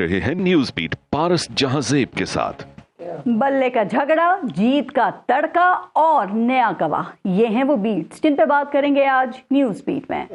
रहे हैं news beat पारस जहांजेब के साथ। बल्ले का झगड़ा, जीत का तड़का और नया गवाह, ये हैं वो बीट्स जिन पर बात करेंगे आज न्यूज बीट में।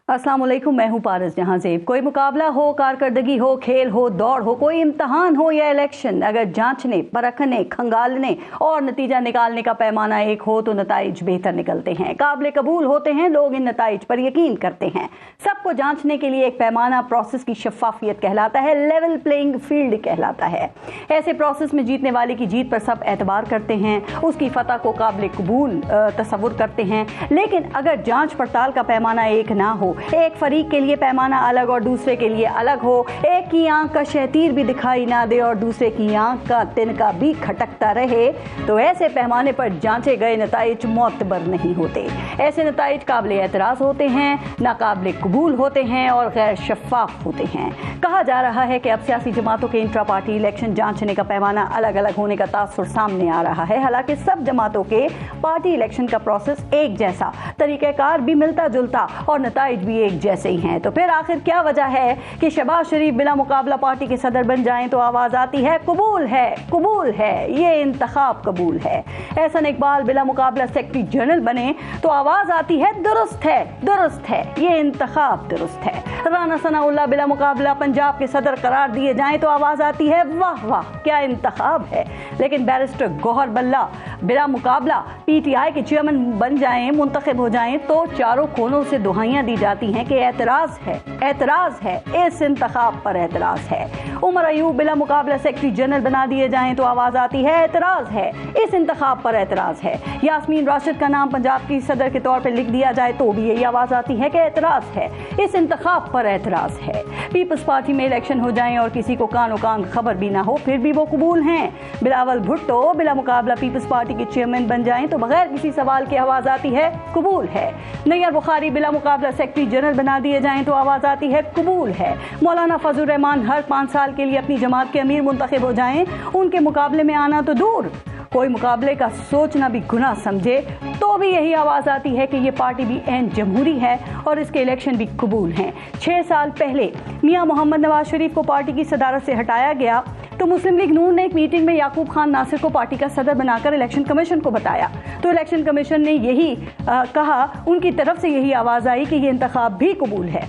अस्सलाम वालेकुम, मैं हूं पारस जहांजेब। कोई मुकाबला हो, कारकर्दगी हो, खेल हो, दौड़ हो, कोई इम्तहान हो या इलेक्शन, अगर जांचने, परखने, खंगालने और नतीजा निकालने का पैमाना एक हो तो नताइज बेहतर निकलते हैं, काबिल कबूल होते हैं, लोग इन नताइज पर यकीन करते हैं। सबको जांचने के लिए एक पैमाना प्रोसेस की शफाफियत कहलाता है, लेवल प्लेइंग फील्ड कहलाता है। ऐसे प्रोसेस में जीतने वाले की जीत पर सब एतबार करते हैं, उसकी फतह को काबिल कबूल तस्वुर करते हैं। लेकिन अगर जांच पड़ताल का पैमाना एक ना हो, एक फरीक के लिए पैमाना अलग और दूसरे के लिए अलग हो, एक की आंख का शहतीर भी दिखाई ना दे और दूसरे की आंख का तिनका भी खटकता रहे, तो ऐसे पैमाने पर जांचे गए नताइज मोतबर नहीं होते। ऐसे नताइज काबिल एतराज होते हैं, नाकाबिल कबूल होते हैं और गैर शफाफ होते हैं। कहा जा रहा है कि अब सियासी जमातों के इंट्रा पार्टी इलेक्शन जांचने का पैमाना अलग अलग होने का तासुर सामने आ रहा है। हालांकि सब जमातों के पार्टी इलेक्शन का प्रोसेस एक जैसा, तरीक़ेकार भी मिलता जुलता और नताइज भी एक जैसे ही हैं। तो फिर आखिर क्या वजह है कि शहबाज शरीफ बिला मुकाबला पार्टी के सदर बन जाएं तो आवाज आती है कबूल है, कबूल है, ये इंतखाब कबूल है। एहसन इकबाल बिला मुकाबला सेक्रेटरी जनरल बने तो आवाज आती है दुरुस्त है, दुरुस्त है, ये इंतखाब दुरुस्त है। राना सनाउल्लाह बिला मुकाबला पंजाब के सदर करार दिए जाएं तो आवाज आती है वाह वाह, क्या इंतखाब है। लेकिन बैरिस्टर गौहर बल्ला बिला मुकाबला पीटीआई के चेयरमैन बन जाएं, मुंतखब हो जाएं तो चारों कोनों से दुहाइयां दी जाती हैं कि एतराज है, एतराज है, इस इंतखाब पर एतराज है। उमर अयूब बिला मुकाबला सेक्रेटरी जनरल बना दिए जाएं तो आवाज आती है एतराज है, इस इंतखाब पर एतराज है। यास्मीन राशिद का नाम पंजाब की सदर के तौर पर लिख दिया जाए तो भी यही आवाज आती है कि एतराज है, इस इंतखाब पर एतराज है। पीपल्स पार्टी में इलेक्शन हो जाएं और किसी को कानो कान खबर भी ना हो फिर भी वो कबूल हैं। बिलावल भुट्टो बिला मुकाबला पीपल्स पार्टी के चेयरमैन बन जाएं तो बगैर किसी सवाल के आवाज आती है कबूल है। नैयर बुखारी बिला मुकाबला सेक्रेटरी जनरल बना दिए जाएं तो आवाज आती है कबूल है। मौलाना फजल रहमान हर 5 साल के लिए अपनी जमात के अमीर मुंतखब हो जाएं, उनके मुकाबले में आना तो दूर, कोई मुकाबले का सोचना भी गुनाह समझे तो भी यही आवाज आती है कि ये पार्टी भी ऐन जमहूरी है और इसके इलेक्शन भी कबूल हैं। 6 साल पहले मियां मोहम्मद नवाज शरीफ को पार्टी की सदारत से हटाया गया तो मुस्लिम लीग नून ने एक मीटिंग में याकूब खान नासिर को पार्टी का सदर बनाकर इलेक्शन कमीशन को बताया तो इलेक्शन कमीशन ने यही कहा, उनकी तरफ से यही आवाज आई कि ये इंतखाब भी कबूल है।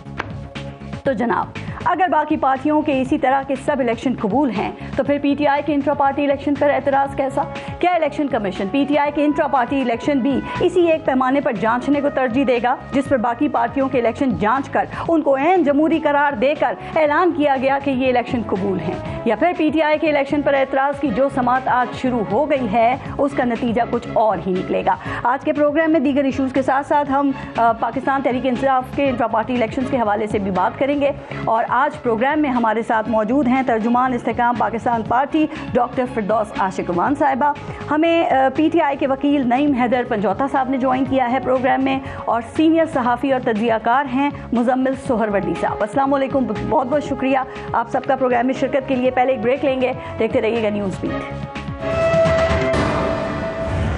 तो जनाब, अगर बाकी पार्टियों के इसी तरह के सब इलेक्शन कबूल हैं तो फिर पीटीआई के इंट्रा पार्टी इलेक्शन पर एतराज कैसा? क्या इलेक्शन कमीशन पीटीआई के इंट्रा पार्टी इलेक्शन भी इसी एक पैमाने पर जांचने को तरजीह देगा जिस पर बाकी पार्टियों के इलेक्शन जांच कर उनको ऐन जमहूरी करार देकर ऐलान किया गया कि ये इलेक्शन कबूल हैं? या फिर पीटीआई के इलेक्शन पर एतराज की जो समात आज शुरू हो गई है उसका नतीजा कुछ और ही निकलेगा। आज के प्रोग्राम में दीगर इशूज के साथ साथ हम पाकिस्तान तहरीक इंसाफ के इंट्रा पार्टी इलेक्शन के हवाले से भी बात करेंगे। और आज प्रोग्राम में हमारे साथ मौजूद हैं तर्जुमान इस्तेकाम पाकिस्तान पार्टी डॉक्टर फिरदौस आशिकवान साहिबा, हमें पीटीआई के वकील नईम हैदर पंजौता साहब ने ज्वाइन किया है प्रोग्राम में, और सीनियर सहाफ़ी और तजज़ियाकार हैं मुजम्मिल सोहरवर्दी साहब। अस्सलाम वालेकुम, बहुत बहुत शुक्रिया आप सबका प्रोग्राम में शिरकत के लिए। पहले एक ब्रेक लेंगे, देखते रहिएगा न्यूज़ बीट।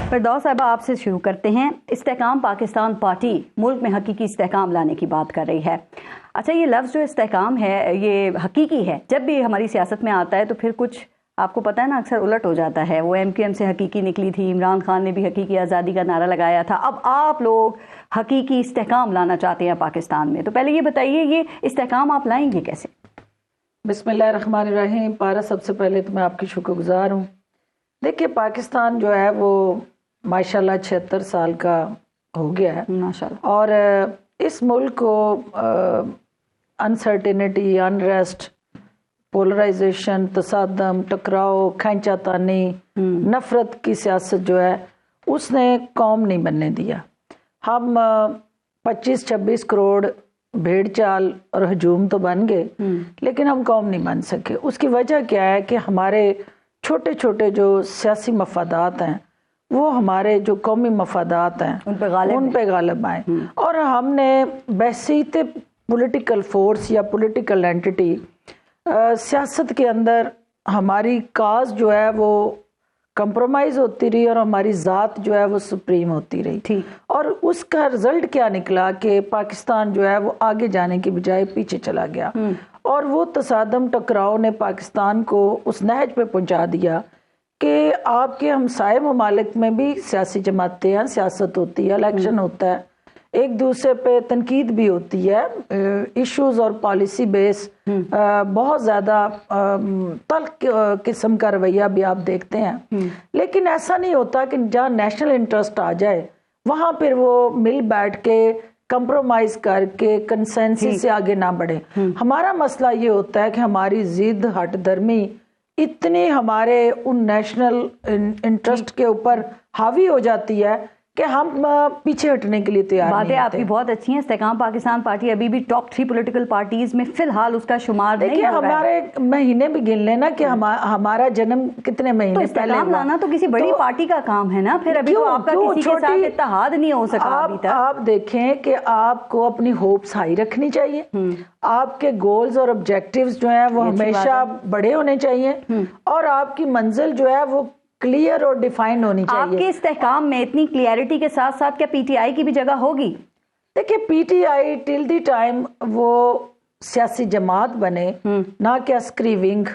फिरदौस साहिबा, आपसे शुरू करते हैं। इस्तेकाम पाकिस्तान पार्टी मुल्क में हकीकी इस्तेकाम लाने की बात कर रही है। अच्छा, ये लफ्ज़ जो इस्तेकाम है ये हकीकी है, जब भी हमारी सियासत में आता है तो फिर कुछ आपको पता है ना अक्सर उलट हो जाता है। वो एमक्यूएम से हकीकी निकली थी, इमरान खान ने भी हकीकी आज़ादी का नारा लगाया था, अब आप लोग हकीकी इस्तेकाम लाना चाहते हैं पाकिस्तान में। तो पहले ये बताइए, ये इस्तेकाम आप लाएंगे कैसे? बिस्मिल्लाहिर्रहमानिर्रहीम। पारस, सबसे पहले तो मैं आपकी शुक्रगुजार हूँ। देखिए, पाकिस्तान जो है वो माशाल्लाह 76 साल का हो गया है माशाल्लाह, और इस मुल्क को अनसर्टेनिटी, अनरेस्ट, पोलराइजेशन, तसादम, टकराव, खींचातानी, नफरत की सियासत जो है उसने कौम नहीं बनने दिया। हम 25-26 करोड़ भेड़ चाल और हजूम तो बन गए लेकिन हम कौम नहीं बन सके। उसकी वजह क्या है कि हमारे छोटे छोटे जो सियासी मफादात हैं वो हमारे जो कौमी मफादात हैं उन पे गालिब आए, और हमने बहसीत पॉलिटिकल फोर्स या पॉलिटिकल एंटिटी सियासत के अंदर हमारी काज जो है वो कंप्रोमाइज़ होती रही और हमारी ज़ात जो है वो सुप्रीम होती रही थी। और उसका रिजल्ट क्या निकला कि पाकिस्तान जो है वो आगे जाने की बजाय पीछे चला गया। और वो तसादम टकराव ने पाकिस्तान को उस नहज पे पहुंचा दिया कि आपके हमसाये ममालिक में भी सियासी जमातें हैं, सियासत होती है, इलेक्शन होता है, एक दूसरे पे तनकीद भी होती है, इश्यूज और पॉलिसी बेस बहुत ज़्यादा तल्ख किस्म का रवैया भी आप देखते हैं। लेकिन ऐसा नहीं होता कि जहाँ नेशनल इंटरेस्ट आ जाए वहाँ फिर वो मिल बैठ के कंप्रोमाइज करके कंसेंसस से आगे ना बढ़े। हमारा मसला ये होता है कि हमारी जिद हट धर्मी इतनी हमारे उन नेशनल इंटरेस्ट के ऊपर हावी हो जाती है कि हम पीछे हटने के लिए तैयार नहीं होते। बातें आपकी बहुत अच्छी हैं। इस्तेकाम पाकिस्तान पार्टी अभी भी टॉप 3 पॉलिटिकल पार्टीज में फिलहाल उसका शुमार नहीं हो रहा है। हमारे महीने भी गिन लेना कि हमारा जन्म कितने महीने तो पहले हुआ। लाना तो किसी बड़ी पार्टी का काम है ना। फिर अभी तो आपका किसी के साथ इत्तेहाद नहीं हो सका अभी तक। आप देखें कि आपको अपनी होप्स हाई रखनी चाहिए, आपके गोल्स और ऑब्जेक्टिव्स जो है वो हमेशा बड़े होने चाहिए और आपकी मंजिल जो है वो क्लियर और डिफाइन होनी चाहिए। आपके इस्तेहकाम में इतनी क्लियरिटी के साथ साथ क्या पीटीआई की भी जगह होगी? देखिए, पीटीआई टिल द टाइम वो सियासी जमात बने, ना कि अस्करी विंग।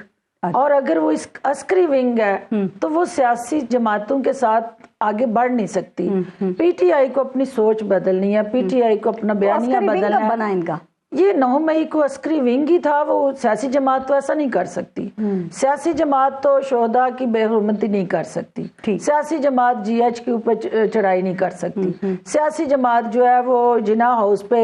और अगर वो इस अस्करी विंग है तो वो सियासी जमातों के साथ आगे बढ़ नहीं सकती। पीटीआई को अपनी सोच बदलनी है, पीटीआई को अपना बयानिया बदलना है। बना इनका ये 9 मई को अस्करी विंग ही था, वो सियासी जमात तो ऐसा नहीं कर सकती। सियासी जमात तो शोहदा की बेहुरमती नहीं कर सकती, सियासी जमात जीएच के ऊपर चढ़ाई नहीं कर सकती, सियासी जमात जो है वो जिना हाउस पे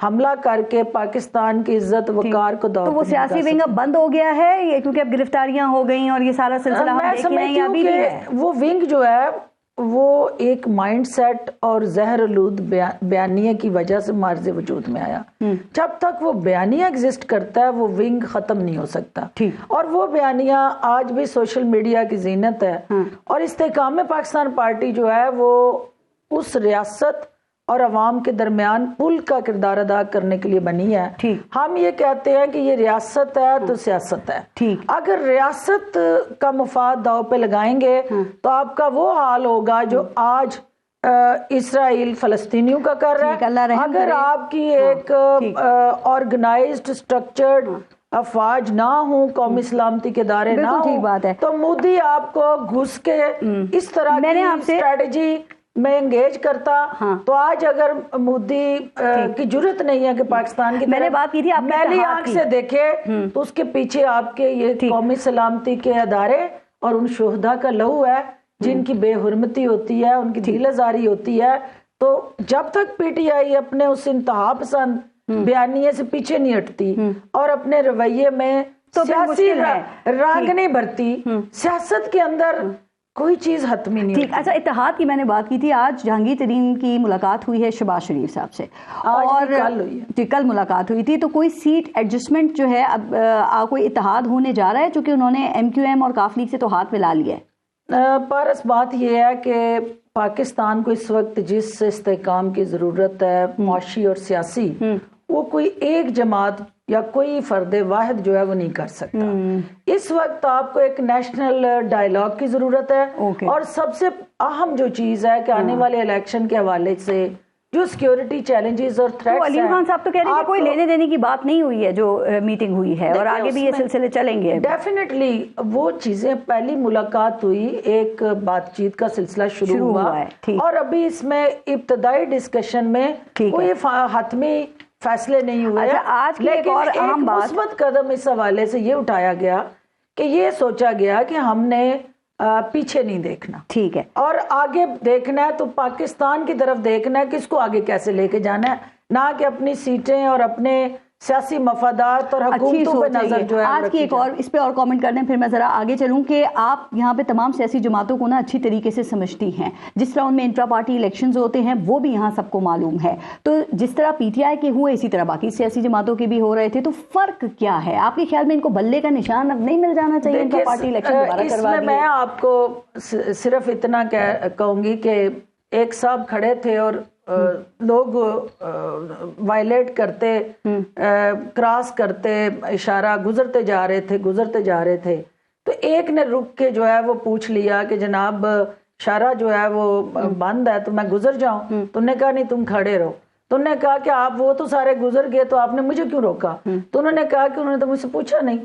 हमला करके पाकिस्तान की इज्जत वकार को तो वो सियासी विंग अब बंद हो गया है ये, क्योंकि अब गिरफ्तारियां हो गई और ये सारा सिलसिला हम देख रहे हैं अभी भी है। वो विंग जो है वो एक माइंडसेट और जहरलूद बयानिया की वजह से मार्ज़े वजूद में आया। जब तक वो बयानिया एग्जिस्ट करता है वो विंग खत्म नहीं हो सकता। और वो बयानिया आज भी सोशल मीडिया की जीनत है। और इस्तेकाम पाकिस्तान पार्टी जो है वो उस रियासत और अवाम के दरमियान पुल का किरदार अदा करने के लिए बनी है। हम ये कहते हैं कि ये रियासत है तो सियासत है। अगर रियासत का मुफाद दाव पे लगाएंगे तो आपका वो हाल होगा जो आज इसराइल फलस्तीनियों का कर रहा है। अगर आपकी एक ऑर्गेनाइज्ड स्ट्रक्चर्ड अफवाज ना हो, कौमी सलामती के दायरे ना हो, तो मोदी आपको घुस के इस तरह की स्ट्रेटजी में एंगेज करता। तो आज अगर मोदी की जरूरत नहीं है कि पाकिस्तान की मैंने बात की थी मैली आंख से देखे तो उसके पीछे आपके ये कौमी सलामती के अदारे और उन शोहदा का लहू है जिनकी बेहुरमती होती है, उनकी दिलजारी होती है। तो जब तक पीटीआई अपने उस इंतहा पसंद बयानिए से पीछे नहीं हटती और अपने रवैये में तो सियासी रंग नहीं भरती, सियासत के अंदर कोई चीज हतमी नहीं। ठीक, अच्छा, इत्तेहाद की मैंने बात की थी। आज जहांगीर तरीन की मुलाकात हुई है शहबाज शरीफ साहब से और कल मुलाकात हुई थी। तो कोई सीट एडजस्टमेंट जो है अब कोई इत्तेहाद होने जा रहा है, चूंकि उन्होंने एमक्यूएम और काफ लीग से तो हाथ मिला लिया है। पारस, बात यह है कि पाकिस्तान को इस वक्त जिस इस्तेहकाम की जरूरत है मुआशी और सियासी, वो कोई एक जमात या कोई फर्द वाहिद जो है वो नहीं कर सकता। इस वक्त आपको एक नेशनल डायलॉग की जरूरत है। और सबसे अहम जो चीज है कि आने वाले इलेक्शन के हवाले से जो सिक्योरिटी चैलेंजेस और थ्रेट्स हैं, अलीम खान साहब तो कह रहे हैं कि कोई लेने देने की बात नहीं हुई है जो मीटिंग हुई है और आगे भी ये सिलसिले चलेंगे। डेफिनेटली वो चीजें, पहली मुलाकात हुई, एक बातचीत का सिलसिला शुरू हुआ है और अभी इसमें इब्तदाई डिस्कशन में कोई हतमी फैसले नहीं हुए। अच्छा, आज की एक और अहम बात, मुस्बत कदम इस हवाले से ये उठाया गया कि ये सोचा गया कि हमने पीछे नहीं देखना, ठीक है, और आगे देखना है। तो पाकिस्तान की तरफ देखना है कि इसको आगे कैसे लेके जाना है, ना कि अपनी सीटें और अपने सियासी मफादात और हुकूमतों पे नजर जो है। आज की एक और इस पे और कमेंट करने फिर मैं जरा आगे चलूं कि आप यहाँ पे तमाम सियासी जमातों को ना अच्छी तरीके से समझती हैं। जिस तरह उनमें इंट्रा पार्टी इलेक्शंस होते हैं वो भी यहाँ सबको मालूम है। तो जिस तरह पीटीआई के हुए इसी तरह बाकी सियासी जमातों के भी हो रहे थे। तो फर्क क्या है आपके ख्याल में? इनको बल्ले का निशान अब नहीं मिल जाना चाहिए? इंट्रा पार्टी इलेक्शन दोबारा करवा दिए। मैं आपको सिर्फ इतना कहूंगी कि एक साहब खड़े थे और लोग वायलेट करते, क्रॉस करते, इशारा गुजरते जा रहे थे। तो एक ने रुक के जो है वो पूछ लिया कि जनाब इशारा जो है वो बंद है तो मैं गुजर जाऊं। तुमने कहा नहीं, तुम खड़े रहो। तो उन्होंने कहा कि आप वो तो सारे गुजर गए तो आपने मुझे क्यों रोका? तो उन्होंने कहा कि उन्होंने तो मुझसे पूछा नहीं।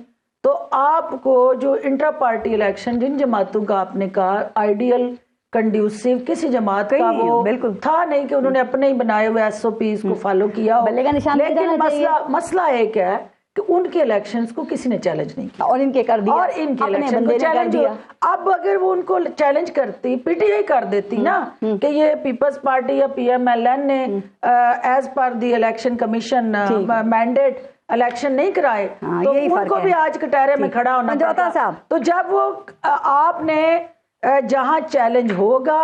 तो आपको जो इंट्रा पार्टी इलेक्शन जिन जमातों का आपने कहा आइडियल कंड्यूसिव किसी जमात का वो बिल्कुल था नहीं कि उन्होंने अपने ही बनाए हुए SOPs को फॉलो किया हो। लेकिन मसला एक है कि उनके इलेक्शंस को किसी ने चैलेंज नहीं किया और इनके कर दिया, और इनके इलेक्शन को चैलेंज किया। अब अगर वो उनको चैलेंज करती, PTI कर देती ना कि ये पीपल्स पार्टी या PMLN ने as per the election commission mandate election नहीं कराए, तो उनको भी आज कटहरे में खड़ा होना पड़ता। तो जब वो आपने जहां चैलेंज होगा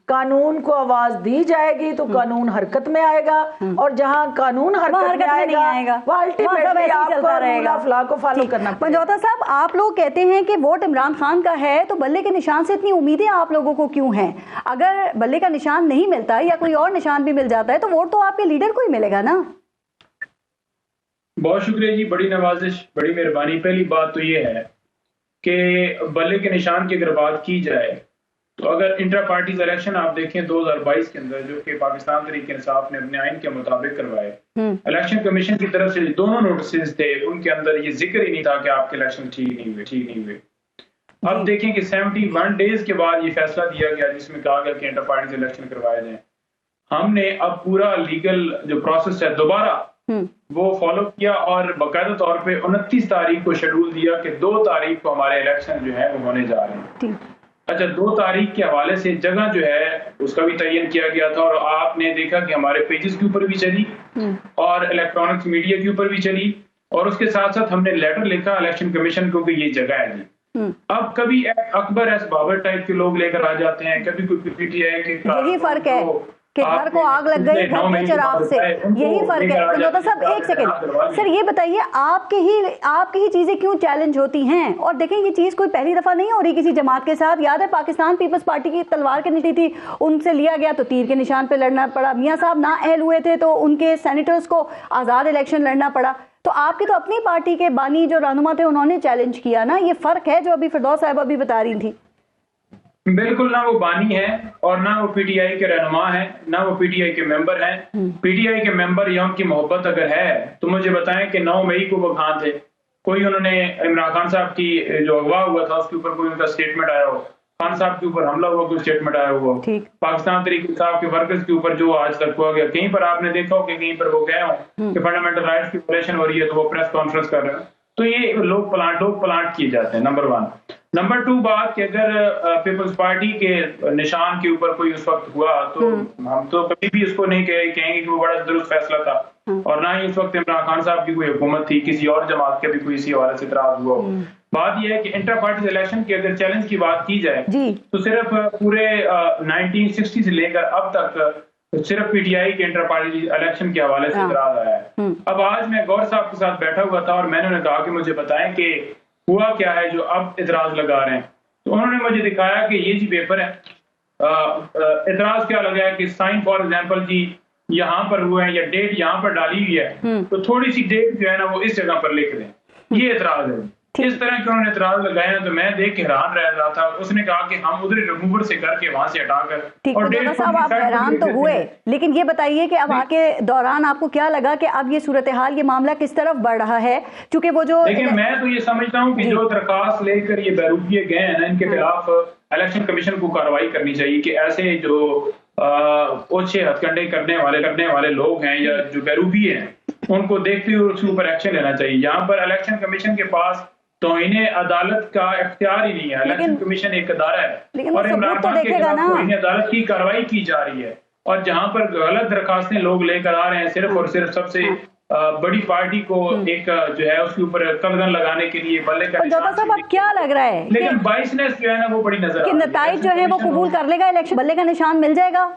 कानून को आवाज दी जाएगी तो कानून हरकत में आएगा, और जहां कानून हरकत में आएगा वो अल्टीमेटली आपको रूल ऑफ लॉ को फॉलो करना पड़ेगा। पंजौता साहब, आप लोग कहते हैं कि वोट इमरान खान का है, तो बल्ले के निशान से इतनी उम्मीदें आप लोगों को क्यों हैं? अगर बल्ले का निशान नहीं मिलता या कोई और निशान भी मिल जाता है तो वोट तो आपके लीडर को ही मिलेगा ना। बहुत शुक्रिया जी, बड़ी नवाजिश, बड़ी मेहरबानी। पहली बात तो ये है कि बल्ले के निशान की अगर बात की जाए तो अगर इंटर पार्टीज इलेक्शन आप देखें 2022 के अंदर, जो कि पाकिस्तान तहरीक इंसाफ ने अपने आइन के मुताबिक करवाए, इलेक्शन कमीशन की तरफ से दोनों नोटिस थे, उनके अंदर ये जिक्र ही नहीं था कि आपके इलेक्शन ठीक नहीं हुए। अब देखें कि 71 डेज के बाद ये फैसला दिया गया जिसमें कहा गया कि इंटर पार्टीज इलेक्शन करवाए जाए। हमने अब पूरा लीगल जो प्रोसेस है दोबारा वो फॉलो किया और बाकायदा तौर पे 29 तारीख को शेड्यूल दिया कि 2 तारीख को हमारे इलेक्शन जो है वो होने जा रहे हैं। अच्छा, 2 तारीख के हवाले से जगह जो है उसका भी तयन किया गया था, और आपने देखा कि हमारे पेजेस के ऊपर भी चली और इलेक्ट्रॉनिक्स मीडिया के ऊपर भी चली, और उसके साथ साथ हमने लेटर लिखा इलेक्शन कमीशन को कि ये जगह है जी। अब कभी अकबर एस बाबर टाइप के लोग लेकर आ जाते हैं, कभी कोई PTI के, यही फर्क है कि घर को आग लग गई घर के चिराग से, यही फर्क है। पंजौता साहब, एक सेकंड सर, ये बताइए आपकी ही चीजें क्यों चैलेंज होती हैं? और देखें, ये चीज कोई पहली दफा नहीं हो रही किसी जमात के साथ। याद है पाकिस्तान पीपल्स पार्टी की तलवार के नीचे थी, उनसे लिया गया तो तीर के निशान पे लड़ना पड़ा। मियां साहब ना अहल हुए थे तो उनके सेनेटर्स को आजाद इलेक्शन लड़ना पड़ा। तो आपकी तो अपनी पार्टी के बानी जो रहनुमा थे उन्होंने चैलेंज किया ना। ये फर्क है जो अभी फिरदौस साहब अभी बता रही थी। बिल्कुल, ना वो बानी है और ना वो PTI के रहनुमा है, ना वो PTI के मेंबर हैं। PTI के मेंबर या उनकी मोहब्बत अगर है तो मुझे बताएं कि 9 मई को वो कहां थे? कोई उन्होंने इमरान खान साहब की जो अगवा हुआ था उसके ऊपर कोई उनका स्टेटमेंट आया हो? खान साहब के ऊपर हमला हुआ कोई स्टेटमेंट आया हुआ? पाकिस्तान तहरीक इंसाफ के वर्कर्स के ऊपर जो आज तक हुआ गया, कहीं पर आपने देखा हो कि कहीं पर वो गए हो कि फंडामेंटल राइट्स की वायलेशन हो रही है तो वो प्रेस कॉन्फ्रेंस कर रहे हैं? तो ये लोग प्लांट किए जाते हैं, नंबर 1। नंबर 2 बात कि अगर पीपल्स पार्टी के निशान के ऊपर कोई उस वक्त हुआ तो हम तो कभी भी उसको नहीं कहेंगे कि वो बड़ा दुरुस्त फैसला था, और ना ही उस वक्त इमरान खान साहब की कोई हुकूमत थी, किसी और जमात के भी कोई इसी हवाले से इतराज हुआ। बात यह है कि इंटर पार्टी इलेक्शन की अगर चैलेंज की बात की जाए तो सिर्फ पूरे 1960 से लेकर अब तक सिर्फ PTI के इंटर पार्टी इलेक्शन के हवाले से इतराज आया है। अब आज मैं गौर साहब के साथ बैठा हुआ था और मैंने उन्हें कहा कि मुझे बताएं कि हुआ क्या है जो अब इतराज लगा रहे हैं। तो उन्होंने मुझे दिखाया कि ये जी पेपर है, इतराज क्या लगा है कि साइन फॉर एग्जांपल जी यहाँ पर हुए हैं या डेट यहाँ पर डाली हुई है, तो थोड़ी सी डेट जो है ना वो इस जगह पर लिख दें, ये इतराज है। इस तरह के उन्होंने इतराज लगाए हैं तो मैं देख के हैरान रह रहा था। उसने कहा कि हम उधर रिमूवर से करके वहां से हटाकर, और डेट साहब आप हैरान तो हुए, लेकिन ये बताइए कि अब आके दौरान आपको क्या लगा कि अब ये सूरत हाल, ये मामला किस तरफ बढ़ रहा है? क्योंकि वो जो, लेकिन मैं तो ये समझता हूँ कि जो दरखास्त लेकर ये बहरूपिये गए हैं ना, इनके खिलाफ इलेक्शन कमीशन को कार्रवाई करनी चाहिए कि ऐसे जो ओछे हथकंडे करने वाले लोग हैं या जो बहरूपिये हैं उनको देखते हुए उसके ऊपर एक्शन लेना चाहिए। यहाँ पर इलेक्शन कमीशन के पास तो इन्हें अदालत का इख्तियार ही नहीं है। इलेक्शन कमीशन एक अदारा है और इमरान खान के खिलाफ इन्हें अदालत की कार्रवाई की जा रही है, और जहां पर गलत दरखास्तें लोग लेकर आ रहे हैं सिर्फ और सिर्फ सबसे बड़ी पार्टी को एक जो है उसके ऊपर कलगन लगाने के लिए बल्ले का निशान। साहब अब क्या लग रहा है, लेकिन 22नेस जो है ना वो बड़ी नजर कि नताइज जो है वो कबूल कर लेगा इलेक्शन, बल्ले का निशान मिल जाएगा?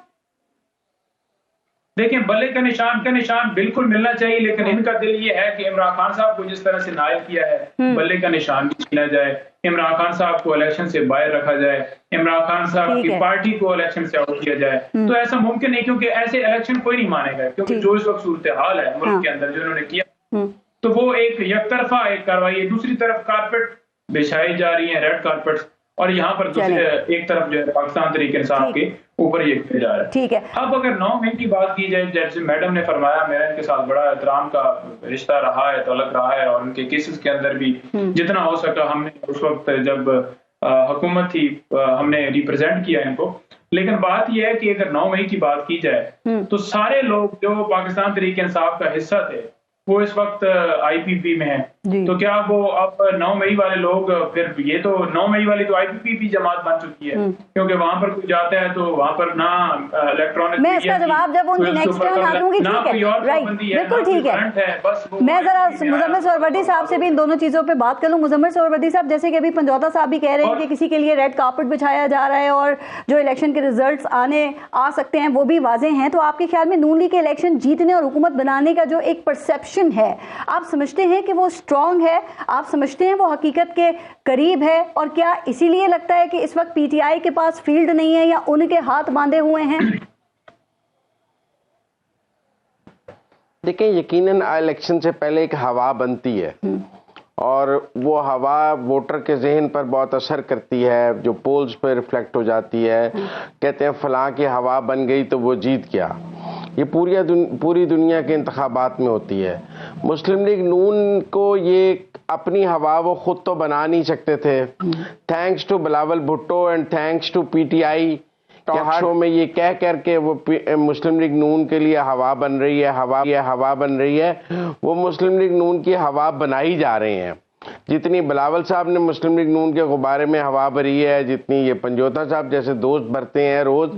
देखिए, बल्ले का निशान बिल्कुल मिलना चाहिए, लेकिन इनका दिल ये है कि इमरान खान साहब को जिस तरह से नायल किया है बल्ले का निशान भी छीना जाए, इमरान खान साहब को इलेक्शन से बाहर रखा जाए, इमरान खान साहब की पार्टी को इलेक्शन से आउट किया जाए। तो ऐसा मुमकिन नहीं, क्योंकि ऐसे इलेक्शन कोई नहीं मानेगा, क्योंकि जो इस वक्त सूरत हाल है मुल्क के अंदर जो उन्होंने किया तो वो एक यकतरफा एक कार्रवाई है। दूसरी तरफ कारपेट बिछाई जा रही है, रेड कारपेट, और यहाँ पर दूसरे एक तरफ जो है पाकिस्तान तहरीक इंसाफ के ऊपर ये किया जा रहा है। ठीक है। अब अगर 9 मई की बात की जाए, जैसे मैडम ने फरमाया, मेरा इनके साथ बड़ा एहतराम का रिश्ता रहा है, तलक रहा है, और उनके केसेस के अंदर भी जितना हो सका हमने उस वक्त जब हुकूमत थी हमने रिप्रेजेंट किया इनको। लेकिन बात यह है कि अगर 9 मई की बात की जाए तो सारे लोग जो पाकिस्तान तहरीक इंसाफ का हिस्सा थे वो इस वक्त आईपीपी में है। तो क्या वो अब 9 मई वाले लोग, फिर ये तो 9 मई वाली तो आईपीपी भी जमात बन चुकी है, क्योंकि वहां पर कोई जाता है तो वहां पर ना इलेक्ट्रॉनिक, मैं इसका जवाब जब उनकी नेक्स्ट टर्न आ दूंगी, ठीक है, राइट, बिल्कुल ठीक है। मैं जरा मुजम्मिल सोहरवर्दी साहब से भी इन दोनों चीजों पे बात कर लूं। मुजम्मिल सोहरवर्दी साहब, जैसे कि अभी पंजौता साहब भी कह रहे हैं कि किसी के लिए रेड कार्पेट बिछाया जा रहा है और जो इलेक्शन के रिजल्ट्स आ सकते हैं वो भी वाजे हैं, तो आपके ख्याल में नून लीग के इलेक्शन जीतने और हुकूमत बनाने का जो एक परसेप्शन है, आप समझते हैं कि वो स्ट्रांग है? आप समझते हैं वो हकीकत के करीब है? और क्या इसीलिए लगता है कि इस वक्त पीटीआई के पास फील्ड नहीं है या उनके हाथ बांधे हुए हैं? देखिए, यकीनन इलेक्शन से पहले एक हवा बनती है और वो हवा वोटर के जहन पर बहुत असर करती है, जो पोल्स पर रिफ्लेक्ट हो जाती है। कहते हैं फलां की हवा बन गई तो वो जीत गया। ये पूरी दुनिया के इंतखाबात में होती है। मुस्लिम लीग नून को ये अपनी हवा वो खुद तो बना नहीं सकते थे। Thanks to Bilawal Bhutto and thanks to PTI talk show में ये कह करके वो मुस्लिम लीग नून के लिए हवा बन रही है, हवा बन रही है। वो मुस्लिम लीग नून की हवा बनाई जा रहे हैं। जितनी बिलावल साहब ने मुस्लिम लीग नून के गुब्बारे में हवा भरी है, जितनी ये पंजोता साहब जैसे दोस्त भरते हैं रोज,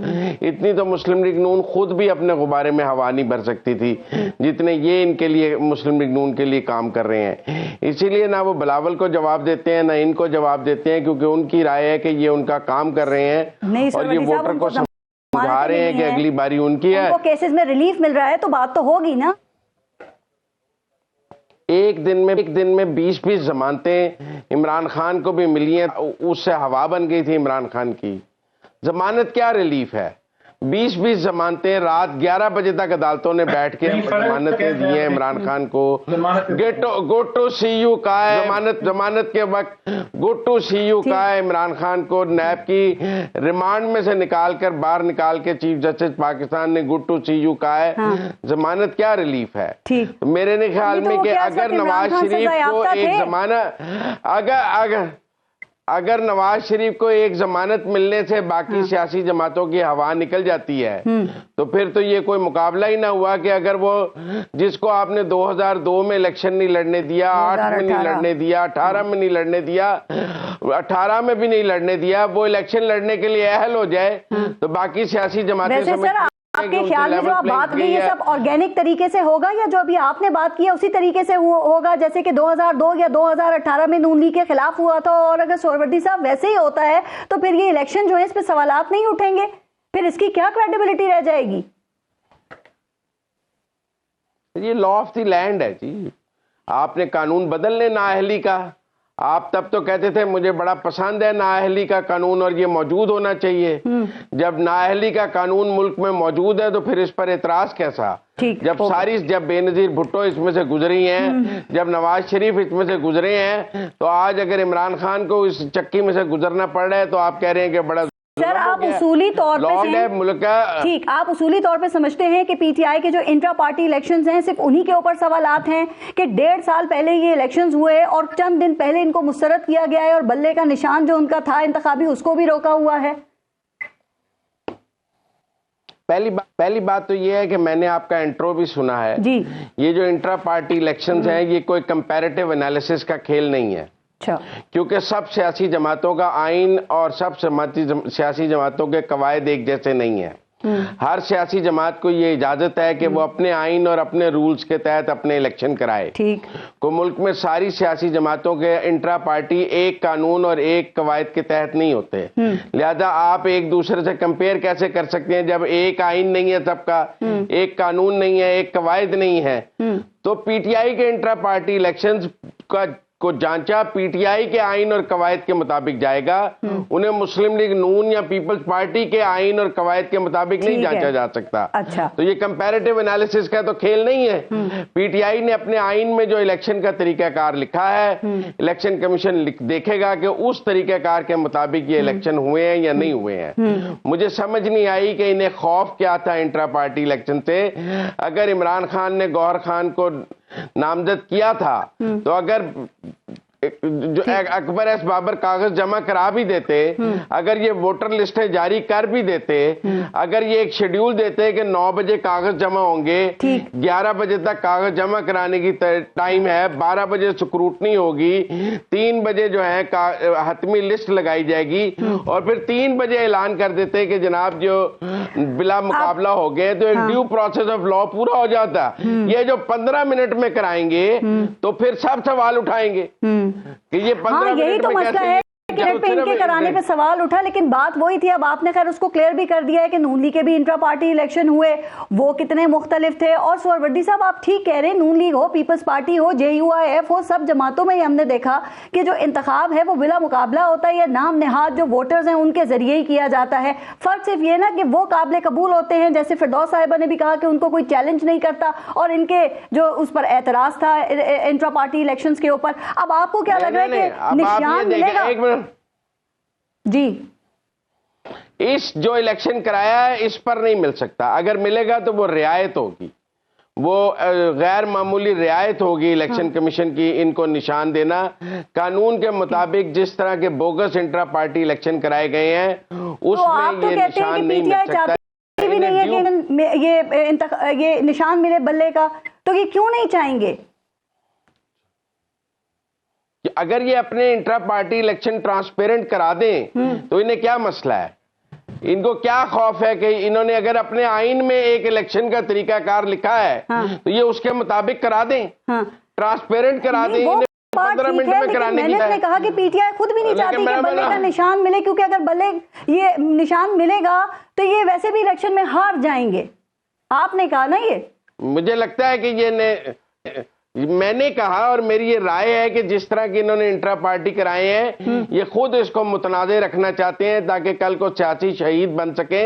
इतनी तो मुस्लिम लीग नून खुद भी अपने गुब्बारे में हवा नहीं भर सकती थी जितने ये इनके लिए मुस्लिम लीग नून के लिए काम कर रहे हैं। इसीलिए ना वो बिलावल को जवाब देते हैं ना इनको जवाब देते हैं, क्योंकि उनकी राय है कि ये उनका काम कर रहे हैं और ये वोटर को समझा रहे हैं कि अगली बारी उनकी है। केसेस में रिलीफ मिल रहा है तो बात तो होगी ना। एक दिन में 20-20 जमानतें इमरान खान को भी मिली हैं, उससे हवा बन गई थी इमरान खान की। जमानत क्या रिलीफ है? 20-20 जमानतें रात 11 बजे तक अदालतों ने बैठ के जमानतें दी हैं इमरान खान को। गो टू सी यू का है जमानत के वक्त, गो टू सी यू का है इमरान खान को नैब की रिमांड में से बाहर निकाल के चीफ जस्टिस पाकिस्तान ने गुड टू सी यू का है। जमानत क्या रिलीफ है? तो मेरे ख्याल में कि अगर नवाज शरीफ को एक जमानत अगर नवाज शरीफ को एक जमानत मिलने से बाकी सियासी जमातों की हवा निकल जाती है तो फिर तो ये कोई मुकाबला ही ना हुआ कि अगर वो जिसको आपने 2002 में इलेक्शन नहीं लड़ने दिया, 8 में नहीं लड़ने दिया, 18 में नहीं लड़ने दिया, 18 में भी नहीं लड़ने दिया, वो इलेक्शन लड़ने के लिए अहल हो जाए तो बाकी सियासी जमातें आपके ख्याल में जो आप बात की ये सब ऑर्गेनिक तरीके से होगा या जो अभी आपने बात की है उसी तरीके से होगा जैसे कि 2002 या 2018 में नून लीग के खिलाफ हुआ था? और अगर सोहरवर्दी साहब वैसे ही होता है तो फिर ये इलेक्शन जो है इस पे सवालात नहीं उठेंगे, फिर इसकी क्या क्रेडिबिलिटी रह जाएगी? ये लॉ ऑफ द लैंड है जी। आपने कानून बदलने नाअहली का, आप तब तो कहते थे मुझे बड़ा पसंद है नाअहली का कानून और ये मौजूद होना चाहिए। जब नाअहली का कानून मुल्क में मौजूद है तो फिर इस पर एतराज कैसा? जब बेनजीर भुट्टो इसमें से गुजरी हैं, जब नवाज शरीफ इसमें से गुजरे हैं, तो आज अगर इमरान खान को इस चक्की में से गुजरना पड़ रहा है तो आप कह रहे हैं कि बड़ा सर आप उसूली तौर पे ठीक, आप उसूली तौर पे समझते हैं कि पीटीआई के जो इंट्रा पार्टी इलेक्शंस हैं सिर्फ उन्हीं के ऊपर सवालात हैं कि 1.5 साल पहले ये इलेक्शंस हुए और चंद दिन पहले इनको मुस्तरद किया गया है और बल्ले का निशान जो उनका था इंतखाबी उसको भी रोका हुआ है? पहली बात तो ये है कि मैंने आपका इंट्रो भी सुना है जी। ये जो इंट्रा पार्टी इलेक्शंस हैं ये कोई कंपैरेटिव एनालिसिस का खेल नहीं है, क्योंकि सब सियासी जमातों का आइन और सब सियासी जमातों के कवायद एक जैसे नहीं है। हर सियासी जमात को ये इजाजत है कि वो अपने आइन और अपने रूल्स के तहत अपने इलेक्शन कराए। ठीक को मुल्क में सारी सियासी जमातों के इंट्रा पार्टी एक कानून और एक कवायद के तहत नहीं होते, लिहाजा आप एक दूसरे से कंपेयर कैसे कर सकते हैं जब एक आइन नहीं है सबका, एक कानून नहीं है, एक कवायद नहीं है। तो पीटीआई के इंट्रा पार्टी इलेक्शंस को जांचा पीटीआई के आइन और कवायद के मुताबिक जाएगा, उन्हें मुस्लिम लीग नून या पीपल्स पार्टी के आइन और कवायद के मुताबिक नहीं जांचा जा सकता। अच्छा, तो ये कंपैरेटिव एनालिसिस का तो खेल नहीं है। पीटीआई ने अपने आइन में जो इलेक्शन का तरीकाकार लिखा है, इलेक्शन कमीशन देखेगा कि उस तरीकाकार के मुताबिक ये इलेक्शन हुए हैं या नहीं हुए हैं। मुझे समझ नहीं आई कि इन्हें खौफ क्या था इंट्रा पार्टी इलेक्शन से। अगर इमरान खान ने गौहर खान को नामजद किया था, तो अगर जो अकबर एस बाबर कागज जमा करा भी देते, अगर ये वोटर लिस्टें जारी कर भी देते, अगर ये एक शेड्यूल देते कि 9 बजे कागज जमा होंगे, 11 बजे तक कागज जमा कराने की टाइम है, 12 बजे स्क्रूटनी होगी, 3 बजे जो है हतमी लिस्ट लगाई जाएगी, और फिर 3 बजे ऐलान कर देते कि जनाब जो बिला मुकाबला हो गए, तो एक ड्यू प्रोसेस ऑफ लॉ पूरा हो जाता। ये जो 15 मिनट में कराएंगे तो फिर सब सवाल उठाएंगे कि ये 15 यही तो मसला है कि इनके कराने पे सवाल उठा, लेकिन बात वही थी। अब आपने खैर उसको क्लियर भी कर दिया है कि नून लीग के भी इंट्रा पार्टी इलेक्शन हुए, वो कितने मुख्तलिफ थे। और सुहरवर्दी साहब आप ठीक कह रहे हैं, नून लीग हो, पीपल्स पार्टी हो, JUIF हो, सब जमातों में ही हमने देखा कि जो इंतखाब है वो बिला मुकाबला होता है, या नाम नेहाद जो वोटर्स हैं उनके जरिए ही किया जाता है। फर्क सिर्फ ये ना कि वो काबिल कबूल होते हैं, जैसे फिरदौस साहिबा ने भी कहा कि उनको कोई चैलेंज नहीं करता, और इनके जो उस पर एतराज था इंट्रा पार्टी इलेक्शन के ऊपर। अब आपको क्या लग रहा है कि निशान मिलेगा? जी, इस जो इलेक्शन कराया है इस पर नहीं मिल सकता। अगर मिलेगा तो वो रियायत होगी, वो गैर मामूली रियायत होगी इलेक्शन कमीशन की इनको निशान देना। कानून के मुताबिक जिस तरह के बोगस इंट्रा पार्टी इलेक्शन कराए गए हैं उसमें तो ये निशान नहीं मिल सकता। भी नहीं है कि ये निशान मिले बल्ले का, तो ये क्यों नहीं चाहेंगे? अगर ये अपने इंट्रा पार्टी इलेक्शन ट्रांसपेरेंट करा दें तो इन्हें क्या मसला है? इनको क्या खौफ है कि इन्होंने अगर अपने आइन में एक इलेक्शन का तरीकाकार लिखा है तो ये उसके मुताबिक करा दें, ट्रांसपेरेंट करा दें। 15 मिनट में कराने की मैंने कहा कि पीटीआई खुद भी नहीं चाहती कि बल्ले का निशान मिले, क्योंकि अगर बल्ले ये निशान मिलेगा तो ये वैसे भी इलेक्शन में हार जाएंगे। आपने कहा ना, ये मुझे लगता है कि ये मैंने कहा और मेरी ये राय है कि जिस तरह की इन्होंने इंट्रा पार्टी कराए हैं, ये खुद इसको मुतनाज़े रखना चाहते हैं ताकि कल को सियासी शहीद बन सके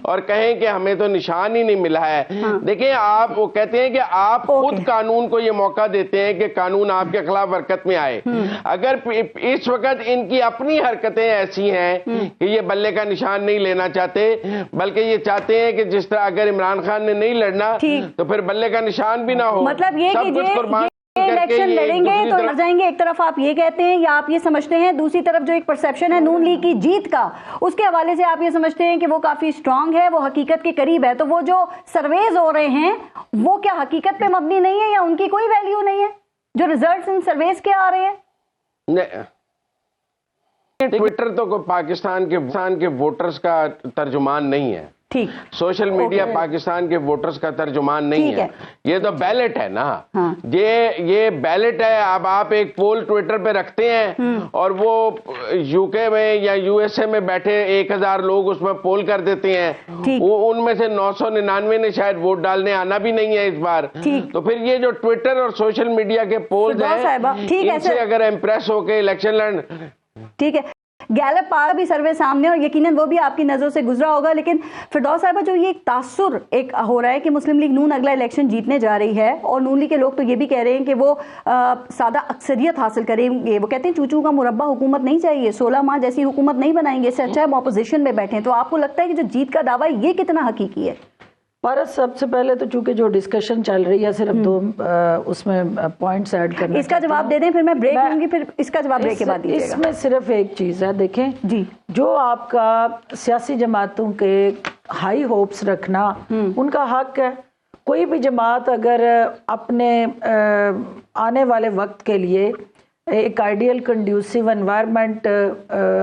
और कहें कि हमें तो निशान ही नहीं मिला है। देखिए, आप वो कहते हैं कि आप खुद कानून को ये मौका देते हैं कि कानून आपके खिलाफ हरकत में आए। अगर इस वक्त इनकी अपनी हरकतें ऐसी हैं कि ये बल्ले का निशान नहीं लेना चाहते, बल्कि ये चाहते हैं कि जिस तरह अगर इमरान खान ने नहीं लड़ना तो फिर बल्ले का निशान भी ना हो, मतलब ये सब कुछ इलेक्शन लड़ेंगे तो लड़ जाएंगे। एक तरफ आप ये कहते हैं या आप ये समझते हैं, दूसरी तरफ जो एक परसेप्शन है नून लीग की जीत का, उसके हवाले से आप ये समझते हैं कि वो काफी स्ट्रांग है, वो हकीकत के करीब है। तो वो जो सर्वेज हो रहे हैं वो क्या हकीकत पे मबनी नहीं है, या उनकी कोई वैल्यू नहीं है? जो रिजल्ट्स इन सर्वेज के आ रहे हैं, ट्विटर तो पाकिस्तान के वोटर्स का तर्जुमान नहीं है। ठीक, सोशल मीडिया पाकिस्तान के वोटर्स का तर्जुमान नहीं है। ये तो बैलेट है ना। ये बैलेट है। अब आप एक पोल ट्विटर पे रखते हैं और वो यूके में या यूएसए में बैठे 1000 लोग उसमें पोल कर देते हैं, वो उनमें से 999 ने शायद वोट डालने आना भी नहीं है इस बार। तो फिर ये जो ट्विटर और सोशल मीडिया के पोल्स हैं, इनसे अगर इम्प्रेस होकर इलेक्शन लड़, ठीक है। गैलप पार भी सर्वे सामने और यकीनन वो भी आपकी नज़रों से गुजरा होगा, लेकिन फिरदौस साहिबा जो ये तासुर एक हो रहा है कि मुस्लिम लीग नून अगला इलेक्शन जीतने जा रही है, और नून लीग के लोग तो ये भी कह रहे हैं कि वो सादा अक्सरियत हासिल करेंगे। वो कहते हैं चूचू का मुरब्बा हुकूमत नहीं चाहिए, 16 माह जैसी हुकूमत नहीं बनाएंगे, इससे अच्छा है हम अपोजिशन में बैठे। तो आपको लगता है कि जो जीत का दावा ये कितना हकीकी है? भारत, सबसे पहले तो चूंकि जो डिस्कशन चल रही है सिर्फ 2 उसमें पॉइंट्स ऐड करना, इसका जवाब दे दें, फिर मैं ब्रेक लूंगी, फिर इसका जवाब ब्रेक के बाद दीजिएगा। इसमें सिर्फ एक चीज़ है, देखें जी, जो आपका सियासी जमातों के हाई होप्स रखना उनका हक है। कोई भी जमात अगर अपने आने वाले वक्त के लिए एक आइडियल कंड्यूसिव एनवायरनमेंट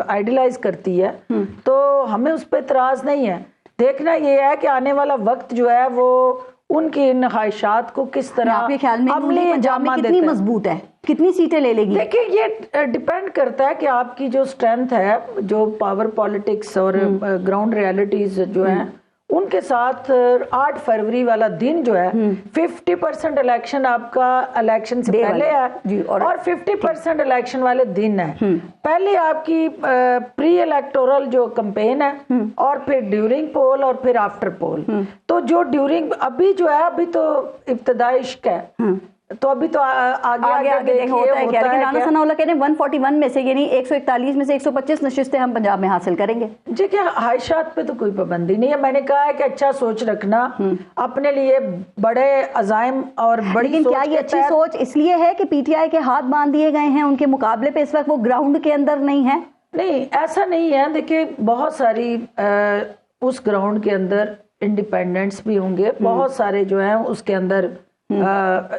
आइडियलाइज करती है तो हमें उस पर इतराज़ नहीं है। देखना ये है कि आने वाला वक्त जो है वो उनकी इन ख्वाहिशात को किस तरह आपके ख्याल में अमली अंजाम कितनी मजबूत है, कितनी सीटें ले लेगी? देखिए, ये डिपेंड करता है कि आपकी जो स्ट्रेंथ है, जो पावर पॉलिटिक्स और ग्राउंड रियलिटीज जो हैं उनके साथ 8 फरवरी वाला दिन जो है 50% इलेक्शन आपका इलेक्शन से पहले है और 50% इलेक्शन वाले दिन है। पहले आपकी प्री इलेक्टोरल जो कैंपेन है और फिर ड्यूरिंग पोल और फिर आफ्टर पोल। तो जो ड्यूरिंग अभी जो है अभी तो इब्तिदाई इश्क है, तो अभी तो आगे देखिए होता है क्या। लेकिन राना सनाउल्लाह कहते हैं 141 में से यानी 141 में से 125 नशिस्तें हम पंजाब में हासिल करेंगे। जी क्या हाइशात पे तो कोई पाबंदी नहीं है। मैंने कहा है कि अच्छा सोच रखना, अपने लिए बड़े अजाइम और बड़ी। लेकिन क्या ये अच्छी सोच इसलिए है कि पीटीआई के हाथ बांध दिए गए हैं, उनके मुकाबले पे इस वक्त वो ग्राउंड के अंदर नहीं है? नहीं, ऐसा नहीं है। देखिए बहुत सारी उस ग्राउंड के अंदर इंडिपेंडेंट्स भी होंगे, बहुत सारे जो है उसके अंदर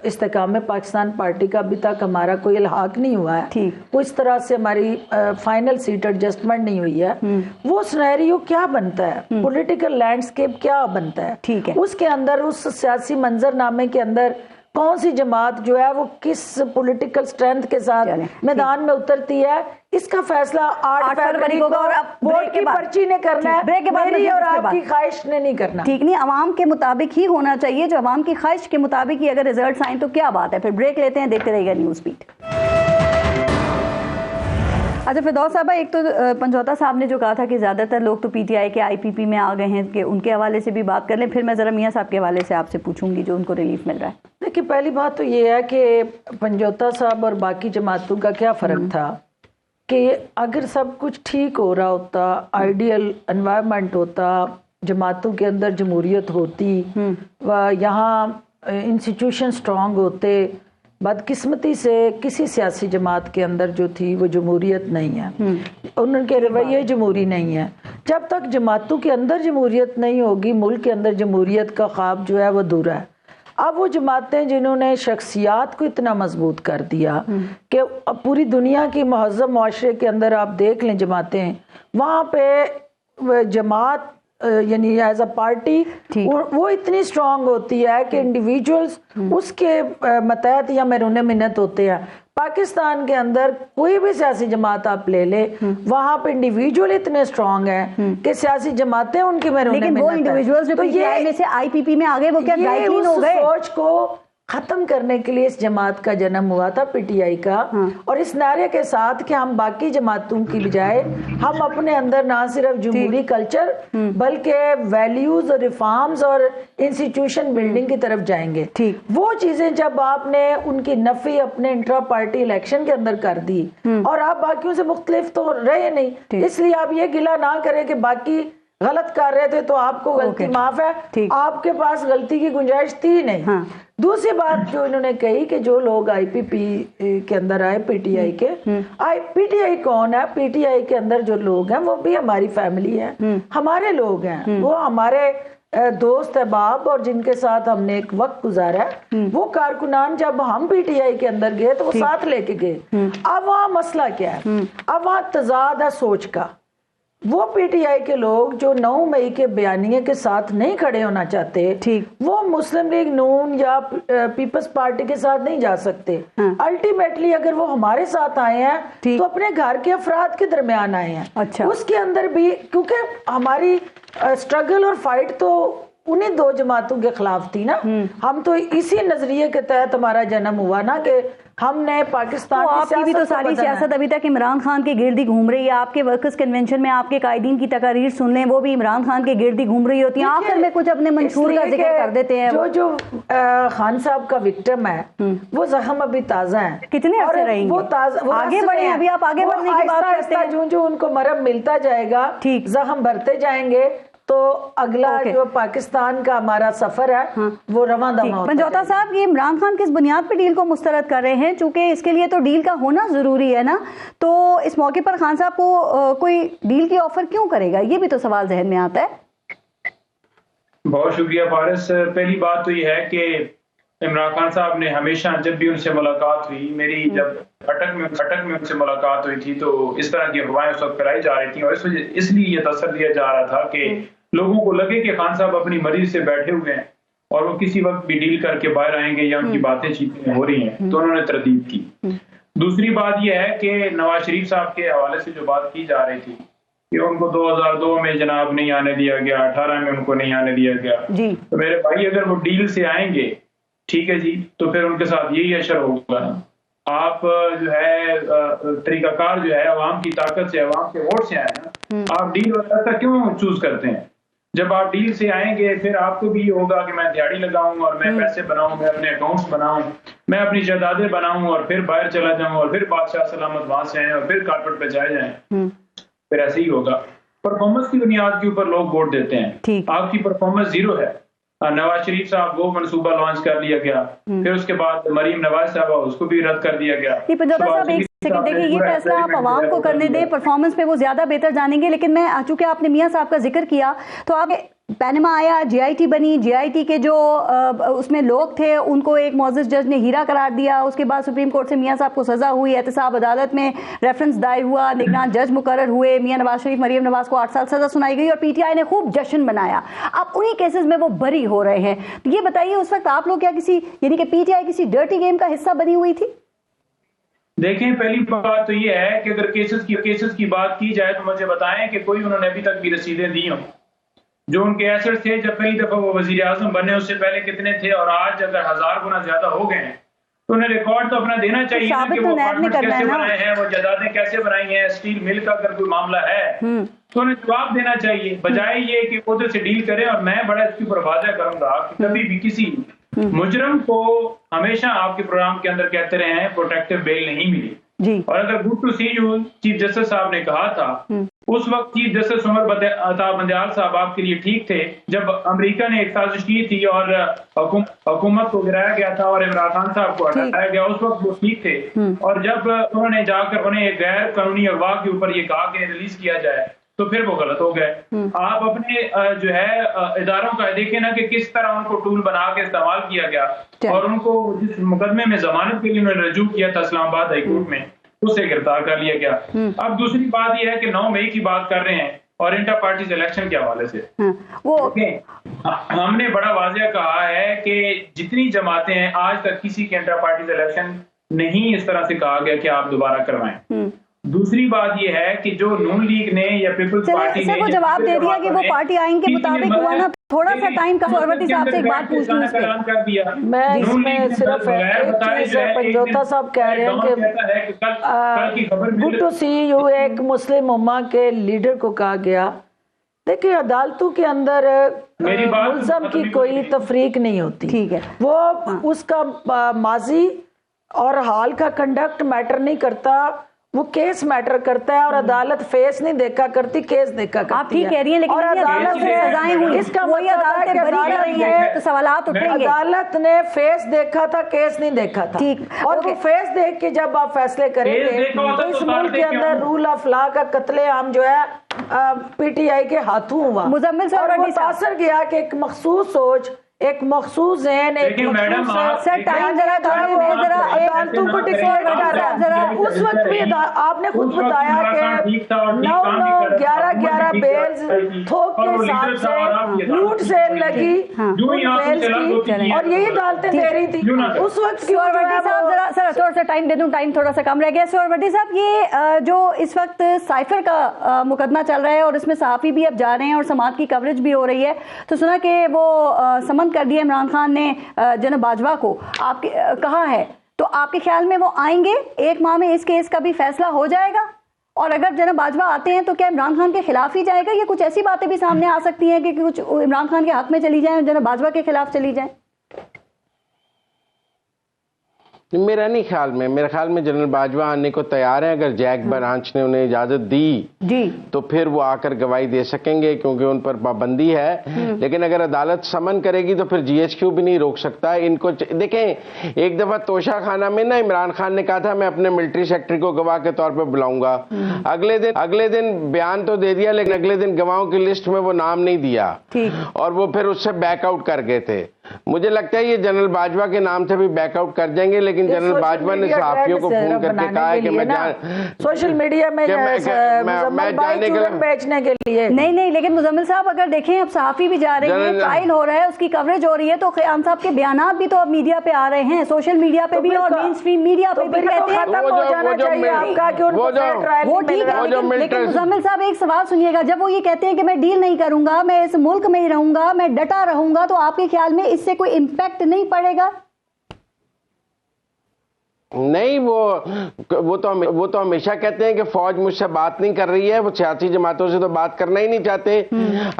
इस्तेकाम में पाकिस्तान पार्टी का अभी तक हमारा कोई इल्हाक नहीं हुआ है, वो इस तरह से हमारी फाइनल सीट एडजस्टमेंट नहीं हुई है। वो सिनेरियो क्या बनता है, पॉलिटिकल लैंडस्केप क्या बनता है, ठीक है, उसके अंदर उस सियासी मंजरनामे के अंदर कौन सी जमात जो है वो किस पॉलिटिकल स्ट्रेंथ के साथ मैदान में उतरती है, इसका फैसला 8 फरवरी को वोट की पर्ची ने करना है, मेरी और आपकी ख्वाहिश ने नहीं करना। ठीक नहीं, अवाम के मुताबिक ही होना चाहिए। जो अवाम की ख्वाहिश के मुताबिक ही अगर रिजल्ट आए तो क्या बात है। फिर ब्रेक लेते हैं, देखते रहिएगा न्यूज़ बीट। अच्छा फिरदौस साहबा, एक तो पंजौता साहब ने जो कहा था कि ज़्यादातर लोग तो पीटीआई के आईपीपी में आ गए हैं, कि उनके हवाले से भी बात कर लें, फिर मैं ज़रा मियाँ साहब के हवाले से आपसे पूछूंगी जो उनको रिलीफ मिल रहा है। देखिए पहली बात तो ये है कि पंजौता साहब और बाकी जमातों का क्या फ़र्क था कि अगर सब कुछ ठीक हो रहा होता, आइडियल एनवायरनमेंट होता, जमातों के अंदर जमहूरियत होती, यहाँ इंस्टीट्यूशन स्ट्रांग होते, बदकिस्मती से किसी सियासी जमात के अंदर जो थी वो जमहूरियत नहीं है, उनके रवैये जमहूरी नहीं है। जब तक जमातों के अंदर जमहूरियत नहीं होगी, मुल्क के अंदर जमहूरियत का ख्वाब जो है वो अधूरा है। अब वो जमातें जिन्होंने शख्सियात को इतना मजबूत कर दिया कि पूरी दुनिया की महज़्ज़ब मुआशरे के अंदर आप देख लें जमातें, वहाँ पे जमात यानी एज अ पार्टी वो इतनी स्ट्रांग होती है कि इंडिविजुअल्स उसके मतहत या मैरून मिन्नत होते हैं। पाकिस्तान के अंदर कोई भी सियासी जमात आप ले ले, वहाँ पे इंडिविजुअल इतने स्ट्रांग हैं कि सियासी जमातें उनकी मैरून मिन्नत है। लेकिन वो इंडिविजुअल्स तो ये में से आईपीपी में आ गए, वो क्या गायकीन हो गए? सोच को खत्म करने के लिए इस जमात का जन्म हुआ था पीटीआई का। और इस नारे के साथ कि हम बाकी जमातों की बजाय हम अपने अंदर ना सिर्फ जमहूरी कल्चर बल्कि वैल्यूज और रिफॉर्म्स और इंस्टीट्यूशन बिल्डिंग की तरफ जाएंगे। वो चीजें जब आपने उनकी नफी अपने इंट्रा पार्टी इलेक्शन के अंदर कर दी और आप बाकियों से मुख्तलिफ तो रहे नहीं, इसलिए आप ये गिला ना करें कि बाकी गलत कर रहे थे तो आपको गलती माफ है, आपके पास गलती की गुंजाइश थी नहीं। दूसरी बात जो इन्होंने कही कि जो लोग आईपीपी के अंदर आए पीटीआई के, पीटीआई कौन है? पीटीआई के अंदर जो लोग हैं वो भी हमारी फैमिली है, हमारे लोग हैं, वो हमारे दोस्त अहबाब और जिनके साथ हमने एक वक्त गुजारा है। वो कारकुनान जब हम पीटीआई के अंदर गए तो वो साथ लेके गए। अब वहाँ मसला क्या है? अब वहाँ तजाद है सोच का। वो पीटीआई के लोग जो 9 मई के बयानिए के साथ नहीं खड़े होना चाहते, वो मुस्लिम लीग नून या पीपल्स पार्टी के साथ नहीं जा सकते। अल्टीमेटली अगर वो हमारे साथ आए हैं तो अपने घर के अफराद के दरमियान आए हैं। अच्छा। उसके अंदर भी क्योंकि हमारी स्ट्रगल और फाइट तो उन्हीं 2 जमातों के खिलाफ थी ना। हम तो इसी नजरिए के तहत हमारा जन्म हुआ ना कि हमने पाकिस्तान तो आपकी भी तो सारी सियासत अभी तक इमरान खान के गिर्द ही घूम रही है। आपके वर्कर्स कन्वेंशन में आपके कायदीन की तकारीर सुन लें, वो भी इमरान खान के गिर्द ही घूम रही होती है। आखिर में कुछ अपने मंशूर का जिक्र कर देते हैं। जो खान साहब का विक्टिम है वो जख्म अभी ताजा है। कितने अरसे रहेंगे वो ताजा? आगे बढ़े, अभी आप आगे बढ़ने की बात करते हैं। जो उनको मरहम मिलता जाएगा, जख्म भरते जाएंगे, तो अगला जो पाकिस्तान का हमारा सफर है वो रवां दवा होता है। पंजौता साहब, ये इमरान खान किस बुनियाद पे डील को मुस्तरद कर रहे हैं? चूंकि इसके लिए तो डील का होना जरूरी है ना, तो इस मौके पर खान साहब को कोई डील की ऑफर क्यों करेगा? ये भी तो सवाल जहन में आता है। बहुत शुक्रिया फारिस। पहली बात तो ये है कि इमरान खान साहब ने हमेशा जब भी उनसे मुलाकात हुई, मेरी जब अटक में उनसे मुलाकात हुई थी, तो इस तरह की अफवाहें उस वक्त फैलाई जा रही थी और इसलिए ये तसर दिया जा रहा था कि लोगों को लगे कि खान साहब अपनी मरीज से बैठे हुए हैं और वो किसी वक्त भी डील करके बाहर आएंगे या उनकी बातें चीतें हो रही हैं, तो उन्होंने तरतीब की। दूसरी बात यह है कि नवाज शरीफ साहब के हवाले से जो बात की जा रही थी कि उनको 2002 में जनाब नहीं आने दिया गया, 18 में उनको नहीं आने दिया गया जी। तो मेरे भाई अगर वो डील से आएंगे, ठीक है जी, तो फिर उनके साथ यही असर होगा ना। आप जो है तरीकाकार जो है अवाम की ताकत से, अवाम के वोट से आए ना, आप डील वगैरह क्यों चूज करते हैं? जब आप डील से आएंगे फिर आपको भी होगा कि मैं दिहाड़ी लगाऊं और मैं पैसे बनाऊं, मैं अपने अकाउंट्स बनाऊं, मैं अपनी जायदादें बनाऊं और फिर बाहर चला जाऊं और फिर बादशाह सलामत वहां से आए और फिर कारपेट पे जाए जाएं, फिर ऐसे ही होगा। परफॉर्मेंस की बुनियाद के ऊपर लोग वोट देते हैं। आपकी परफॉर्मेंस जीरो है। नवाज शरीफ साहब वो मनसूबा लॉन्च कर लिया गया, फिर उसके बाद मरीम नवाज साहब उसको भी रद्द कर दिया गया। सेकंड देखिए, ये फैसला आप आवाम को करने दें, परफॉर्मेंस पे वो ज्यादा बेहतर जानेंगे। लेकिन मैं चूंकि आपने मियां साहब का जिक्र किया तो आप पैनमा आया, जीआईटी बनी, जीआईटी के जो उसमें लोग थे उनको एक मुअज़्ज़ज़ जज ने हीरा करार दिया। उसके बाद सुप्रीम कोर्ट से मियां साहब को सजा हुई, एहतसाब अदालत में रेफरेंस दायर हुआ, निगरान जज मुकर्रर हुए, मियां नवाज शरीफ, मरीम नवाज को 8 साल सजा सुनाई गई और पीटीआई ने खूब जश्न मनाया। अब उन्हीं केसेस में वो बरी हो रहे हैं। तो ये बताइए उस वक्त आप लोग क्या किसी यानी कि पीटीआई किसी डर्टी गेम का हिस्सा बनी हुई थी? देखें, पहली बात तो ये है कि अगर केसेस की बात की जाए तो मुझे बताएं कि कोई उन्होंने अभी तक भी रसीदें दी हों। जो उनके एसेट्स थे जब पहली दफा वो वजीर आजम बने उससे पहले कितने थे, और आज अगर 1000 गुना ज्यादा हो गए हैं तो उन्हें रिकॉर्ड तो अपना देना चाहिए ना कि वो अपार्टमेंट कैसे बनाए हैं, वो जायदादें कैसे बनाई हैं, स्टील मिल का अगर कोई मामला है तो उन्हें जवाब देना चाहिए, बजाय ये कि उधर से डील करें। और मैं बड़ा इसके ऊपर वादा करूंगा कि कभी भी किसी मुजरम को, हमेशा आपके प्रोग्राम के अंदर कहते रहे हैं, प्रोटेक्टिव बेल नहीं मिली जी। और अगर good to see you chief justice साहब ने कहा था, उस वक्त चीफ जस्टिस उमर अता बंदयाल साहब आपके लिए ठीक थे जब अमेरिका ने एक साजिश की थी और हुकूमत को गिराया गया था और इमरान खान साहब को हटाया गया, उस वक्त वो ठीक थे। और जब उन्होंने जाकर उन्हें एक गैर कानूनी अगवा के ऊपर ये कहा कि रिलीज किया जाए तो फिर वो गलत हो गए। आप अपने जो है इदारों का देखें ना कि किस तरह उनको टूल बना के इस्तेमाल किया गया और उनको जिस मुकदमे में जमानत के लिए उन्होंने रजू किया था इस्लामाबाद हाईकोर्ट में, उससे गिरफ्तार कर लिया गया। अब दूसरी बात यह है कि 9 मई की बात कर रहे हैं और इंटर पार्टीज इलेक्शन के हवाले से हमने बड़ा वाज़ेह कहा है कि जितनी जमातें हैं आज तक किसी के इंटर पार्टीज इलेक्शन नहीं इस तरह से कहा गया कि आप दोबारा करवाएं। दूसरी बात यह है कि जो नून लीग ने या पीपल्स पार्टी ने वो जवाब दे दिया कि वो पार्टी आइन के मुताबिक हुआ ना। थोड़ा सा टाइम का फॉरवर्डी साहब से एक बात पूछनी है कर दिया। मैं इसमें सिर्फ एक चीज पंजोता साहब कह रहे हैं कि गुड टू सी यू एक मुस्लिम उम्मा के लीडर को कहा गया। देखिए, अदालतों के अंदर मुल्ज़म की कोई तफरीक नहीं होती, ठीक है, वो उसका माजी और हाल का कंडक्ट मैटर नहीं करता, वो केस मैटर करता है और अदालत फेस नहीं देखा करती, केस देखा करती है। आप ठीक कह रही हैं, लेकिन अदालत से सजाएं हुई, इसका वही अदालत बरी कर रही है तो सवालात उठेंगे। अदालत ने फेस देखा था, केस नहीं देखा था, ठीक। और वो फेस देख के जब आप फैसले करेंगे तो इस मुल्क के अंदर रूल ऑफ लॉ का कत्लेआम जो है पीटीआई के हाथों हुआ। मुजम्मिल और वो तासर गया कि एक मखसूस सोच, एक मखसूस ज़हन, एक सर टाइम जरा अदालतों को डिफॉल्ट कर रहा है। उस वक्त भी आपने खुद बताया कि 9-9, 11 बेल्स थोक के हिसाब से लूट से लगी बेल्स की और यही अदालतें दे रही थी उस वक्त। सर थोड़ा सा टाइम दे दूं, टाइम थोड़ा सा कम रह गया। सोरवटी साहब, ये जो इस वक्त साइफर का मुकदमा चल रहा है और इसमें सहाफ़ी भी अब जा रहे हैं और समाज की कवरेज भी हो रही है, तो सुना कि वो समन कर दिया इमरान खान ने जनब बाजवा को, आपके कहा है, तो आपके ख्याल में वो आएंगे? 1 माह में इस केस का भी फैसला हो जाएगा? और अगर जनब बाजवा आते हैं तो क्या इमरान खान के खिलाफ ही जाएगा या कुछ ऐसी बातें भी सामने आ सकती हैं कि कुछ इमरान खान के हक में चली जाए और जनब बाजवा के खिलाफ चली जाए? मेरा नहीं ख्याल में, मेरे ख्याल में जनरल बाजवा आने को तैयार हैं। अगर जैक ब्रांच ने उन्हें इजाजत दी जी तो फिर वो आकर गवाही दे सकेंगे क्योंकि उन पर पाबंदी है। लेकिन अगर अदालत समन करेगी तो फिर जीएचक्यू भी नहीं रोक सकता इनको। देखें, एक दफा तोशा खाना में ना इमरान खान ने कहा था मैं अपने मिलिट्री सेक्रेटरी को गवाह के तौर पर बुलाऊंगा। अगले दिन बयान तो दे दिया लेकिन अगले दिन गवाहों की लिस्ट में वो नाम नहीं दिया और वो फिर उससे बैकआउट कर गए थे। मुझे लगता है ये जनरल बाजवा के नाम से भी बैकआउट कर जाएंगे, लेकिन जनरल बाजवा ने सहाफियों को फोन करके कहा है कि मैं सोशल मीडिया में बेचने के लिए नहीं, लेकिन मुजम्मिल साहब अगर देखें अब सहाफी भी जा रहे हैं, ट्रायल हो रहा है, उसकी कवरेज हो रही है, तो क़याम साहब के बयानात भी तो अब मीडिया पे आ रहे हैं, सोशल मीडिया पे भी और मेन स्ट्रीम मीडिया पे भी कहते हैं वो ठीक है। लेकिन मुजम्मिल साहब एक सवाल सुनिएगा, जब वो ये कहते हैं कि मैं डील नहीं करूंगा, मैं इस मुल्क में ही रहूंगा, मैं डटा रहूंगा, तो आपके ख्याल में इससे कोई इम्पैक्ट नहीं पड़ेगा? नहीं, वो तो हमेशा कहते हैं कि फौज मुझसे बात नहीं कर रही है, वो सियासी जमातों से तो बात करना ही नहीं चाहते।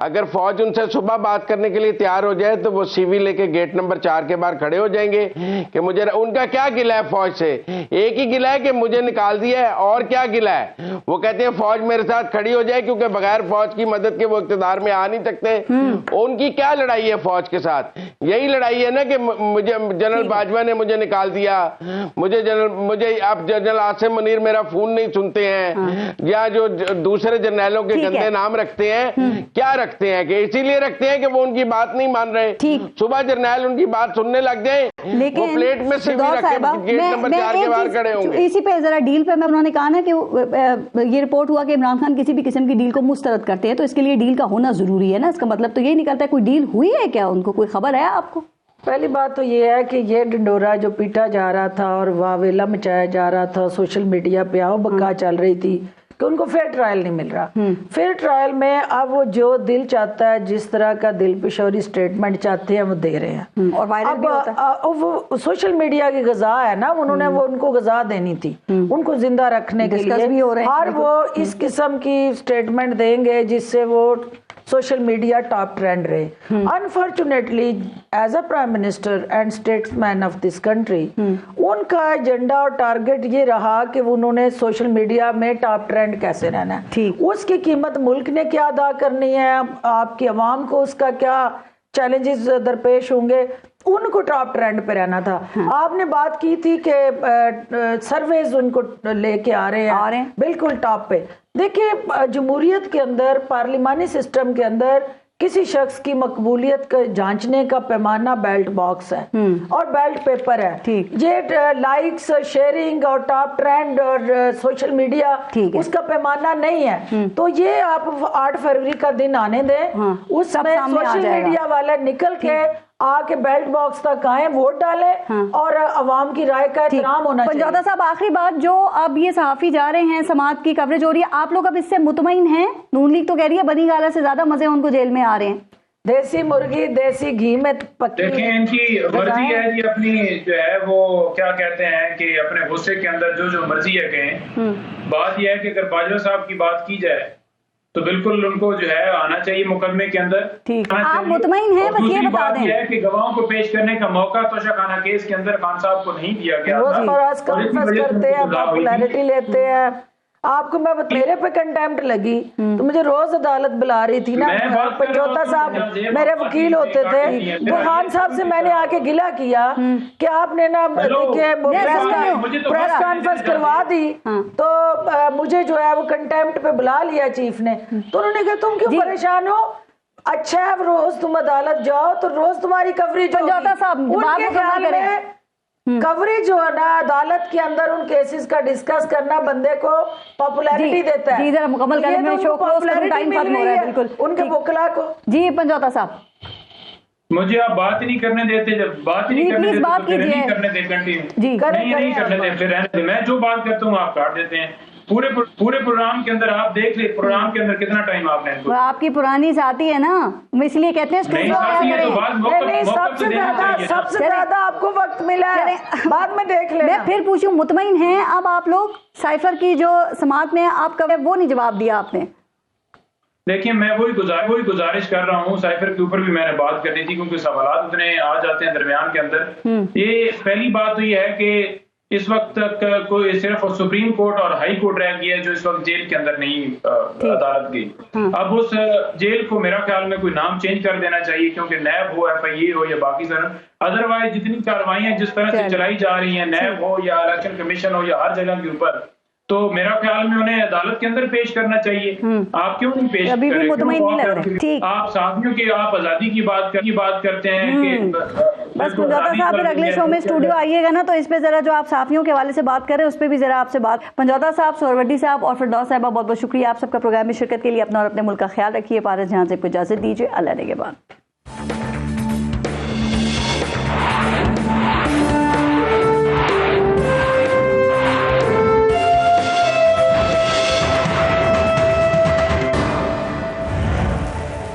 अगर फौज उनसे सुबह बात करने के लिए तैयार हो जाए तो वो सीवी लेके गेट नंबर 4 के बाहर खड़े हो जाएंगे कि मुझे, उनका क्या गिला है फौज से? एक ही गिला है कि मुझे निकाल दिया है, और क्या गिला है? वो कहते हैं फौज मेरे साथ खड़ी हो जाए, क्योंकि बगैर फौज की मदद के वो इक़्तिदार में आ नहीं सकते। उनकी क्या लड़ाई है फौज के साथ? यही लड़ाई है ना कि मुझे जनरल बाजवा ने मुझे निकाल दिया, मुझे अब जनरल आसिम मुनीर मेरा फोन नहीं सुनते हैं, या जो दूसरे जर्नैलों के गंदे नाम रखते हैं, क्या रखते हैं कि इसीलिए रखते हैं कि वो उनकी बात नहीं मान रहे। सुबह जर्नैल उनकी बात सुनने लग जाए, वो प्लेट में से भी रखे गेट नंबर 4 के बाहर खड़े होंगे। इसी पे जरा डील पे उन्होंने कहा ना कि ये रिपोर्ट हुआ कि इमरान खान किसी भी किस्म की डील को मुस्तरद करते हैं, तो इसके लिए डील का होना जरूरी है ना। इसका मतलब तो यही निकलता है कोई डील हुई है क्या? उनको कोई खबर है आपको? पहली बात तो ये है कि ये ढिंडोरा जो पीटा जा रहा था और वावेला मचाया जा रहा था, सोशल मीडिया पे आओ बक्का चल रही थी कि उनको फेयर ट्रायल नहीं मिल रहा। फेयर ट्रायल में अब वो जो दिल चाहता है, जिस तरह का दिल पेशोरी स्टेटमेंट चाहते हैं वो दे रहे हैं, और वायरल भी होता है। वो सोशल मीडिया की गजा है ना, उन्होंने वो उनको गजा देनी थी, उनको जिंदा रखने के लिए, और वो इस किस्म की स्टेटमेंट देंगे जिससे वो सोशल मीडिया टॉप ट्रेंड रहे। Unfortunately as a prime minister and statesman of this country, उनका एजेंडा और टारगेट ये रहा कि उन्होंने सोशल मीडिया में टॉप ट्रेंड कैसे रहना है, उसकी कीमत मुल्क ने क्या अदा करनी है, आपकी आवाम को उसका क्या चैलेंजेस दरपेश होंगे, उनको टॉप ट्रेंड पे रहना था। आपने बात की थी कि सर्वेज उनको लेके आ रहे हैं बिल्कुल टॉप पे। देखिए, जमहूरियत के अंदर, पार्लिमानी सिस्टम के अंदर किसी शख्स की मकबूलियत को जांचने का पैमाना बैल्ट बॉक्स है और बैल्ट पेपर है। ये लाइक्स, शेयरिंग और टॉप ट्रेंड और सोशल मीडिया उसका पैमाना नहीं है। तो ये आप 8 फरवरी का दिन आने दें, उसमें सोशल मीडिया वाले निकल के आके बेल्ट बॉक्स तक आए, वोट डालें और अवाम की राय का एहतराम होना चाहिए। पंजौता साहब, आखिरी बात, जो अब ये सहाफी जा रहे हैं, समाअत की कवरेज हो रही है, आप लोग अब इससे मुतमईन हैं? नून लीग तो कह रही है बनी गाला से ज्यादा मजे उनको जेल में आ रहे हैं। देसी मुर्गी देसी घी में पक्की। देखिए, इनकी मर्जी है जी, अपनी जो है वो क्या कहते हैं कि अपने गुस्से के अंदर जो मर्जी है कहें। बात यह है कि अगर बाजवा साहब की बात की जाए तो बिल्कुल उनको जो है आना चाहिए मुकदमे के अंदर। ठीक, आप मुतमईन हैं? बस ये बता दें है कि गवाहों को पेश करने का मौका तोशाखाना केस के अंदर खान साहब को नहीं दिया गया। रोज करते हैं, पॉपुलैरिटी लेते हैं। आपको मेरे पे कंटेम्प्ट लगी तो मुझे रोज अदालत बुला रही थी ना। पंजौता साहब मेरे वकील होते थे, वो खान साहब से मैंने आके गिला किया कि आपने ना देखिए प्रेस कॉन्फ्रेंस करवा दी, तो मुझे जो है वो कंटेम्प्ट पे बुला लिया चीफ ने। तो उन्होंने कहा तुम क्यों परेशान हो, अच्छा है रोज तुम अदालत जाओ तो रोज तुम्हारी कवरेज। पंजौता साहब उनके ख्याल में कवरेज जो है ना अदालत के अंदर उन केसेस का डिस्कस करना बंदे को पॉपुलैरिटी देता है। जी जरा मुकम्मल करें, मैं शो क्लोज करूं, टाइम खत्म हो रहा है बिल्कुल। उनके वकला को जी पंजौता साहब, मुझे आप बात ही नहीं करने देते, जब बात ही नहीं करने देते तो फिर नहीं करने दे कंटिन्यू, नहीं करने दे, फिर रहने दे। मैं जो बात करता हूँ आप काट देते हैं। पूरे प्रोग्राम के अंदर आप देख ले, प्रोग्राम के अंदर कितना टाइम आपने इनको। आपकी पुरानी साथी है ना, इसलिए कहते हैं सबसे ज्यादा आपको वक्त मिला है, बाद में देख ले। मैं फिर पूछूं, मुतमईन हैं अब आप लोग? साइफर की जो समाअत में आपका वो नहीं जवाब दिया आपने। देखिए, मैं वही गुजारिश कर रहा हूँ, साइफर के ऊपर भी मैंने बात करनी थी क्योंकि सवाल उतने आ जाते हैं दरमियान के अंदर। ये पहली बात तो ये है कि इस वक्त तक कोई सिर्फ सुप्रीम कोर्ट और हाई कोर्ट रह गया है जो इस वक्त जेल के अंदर नहीं अदालत गई। अब उस जेल को मेरा ख्याल में कोई नाम चेंज कर देना चाहिए, क्योंकि नैब हो, FIA हो या बाकी तरह, अदरवाइज जितनी कार्रवाइयां जिस तरह से चलाई जा रही हैं, नैब हो या इलेक्शन कमीशन हो या हर जगह के ऊपर, तो मेरा ख्याल में उन्हें अदालत के अंदर पेश करना चाहिए। आप क्यों नहीं पेश अभी भी मुतमईन नहीं लग रहे। ठीक, आप साथियों की आप आजादी की बात करते हैं कि बस पंजौता साहब फिर अगले शो में स्टूडियो आइएगा ना, तो इस पे जरा जो आप साफियों के हवाले से बात कर रहे हैं उस पर भी जरा आपसे बात। पंजौता साहब, सोहरवर्दी साहब और फिरदौस साहबा, बहुत बहुत शुक्रिया आप सबका प्रोग्राम में शिरकत के लिए। अपना और अपने मुल्क का ख्याल रखिए। पारस जहां से इजाजत दीजिए। अल्लाह ने के बाद।